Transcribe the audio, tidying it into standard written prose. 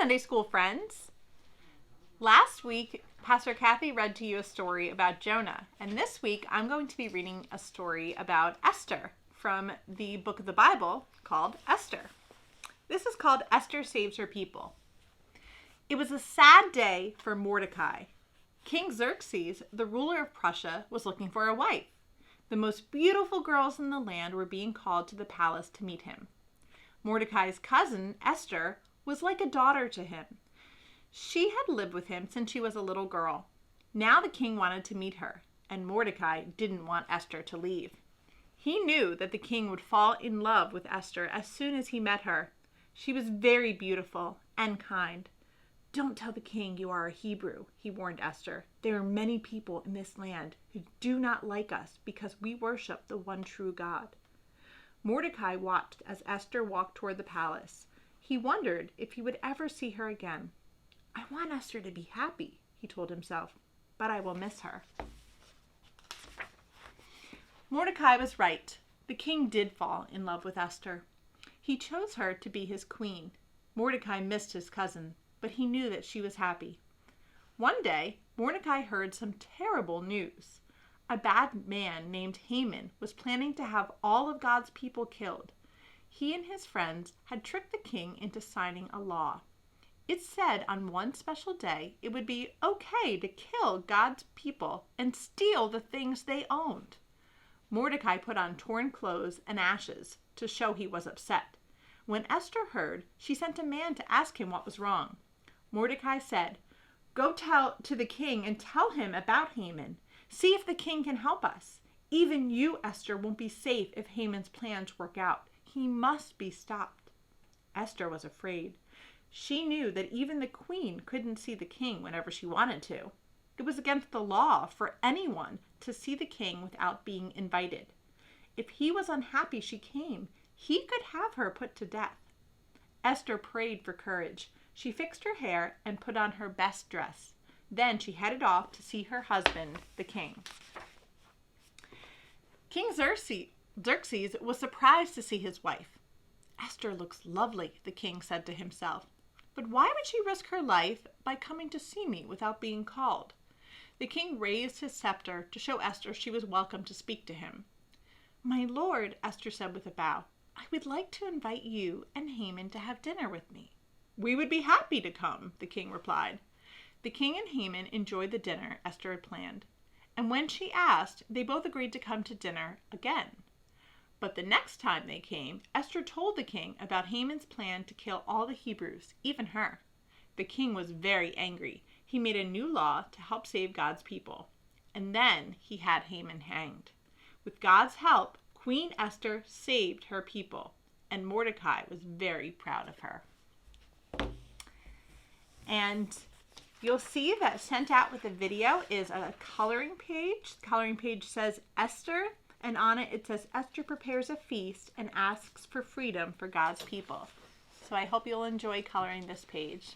Sunday School friends. Last week, Pastor Kathy read to you a story about Jonah, and this week I'm going to be reading a story about Esther from the book of the Bible called Esther. This is called Esther Saves Her People. It was a sad day for Mordecai. King Xerxes, the ruler of Prussia, was looking for a wife. The most beautiful girls in the land were being called to the palace to meet him. Mordecai's cousin, Esther, was like a daughter to him. She had lived with him since she was a little girl. Now the king wanted to meet her, and Mordecai didn't want Esther to leave. He knew that the king would fall in love with Esther as soon as he met her. She was very beautiful and kind. "Don't tell the king you are a Hebrew," he warned Esther. "There are many people in this land who do not like us because we worship the one true God." Mordecai watched as Esther walked toward the palace. He wondered if he would ever see her again. "I want Esther to be happy," he told himself, "but I will miss her." Mordecai was right. The king did fall in love with Esther. He chose her to be his queen. Mordecai missed his cousin, but he knew that she was happy. One day, Mordecai heard some terrible news. A bad man named Haman was planning to have all of God's people killed. He and his friends had tricked the king into signing a law. It said on one special day it would be okay to kill God's people and steal the things they owned. Mordecai put on torn clothes and ashes to show he was upset. When Esther heard, she sent a man to ask him what was wrong. Mordecai said, "Go to the king and tell him about Haman. See if the king can help us. Even you, Esther, won't be safe if Haman's plans work out. He must be stopped." Esther was afraid. She knew that even the queen couldn't see the king whenever she wanted to. It was against the law for anyone to see the king without being invited. If he was unhappy she came, he could have her put to death. Esther prayed for courage. She fixed her hair and put on her best dress. Then she headed off to see her husband, the king. King Xerxes was surprised to see his wife. "Esther looks lovely," the king said to himself. "But why would she risk her life by coming to see me without being called?" The king raised his scepter to show Esther she was welcome to speak to him. "My lord," Esther said with a bow, "I would like to invite you and Haman to have dinner with me." "We would be happy to come," the king replied. The king and Haman enjoyed the dinner Esther had planned, and when she asked, they both agreed to come to dinner again. But the next time they came, Esther told the king about Haman's plan to kill all the Hebrews, even her. The king was very angry. He made a new law to help save God's people, and then he had Haman hanged. With God's help, Queen Esther saved her people, and Mordecai was very proud of her. And you'll see that sent out with the video is a coloring page. The coloring page says Esther, and on it says Esther prepares a feast and asks for freedom for God's people. So I hope you'll enjoy coloring this page.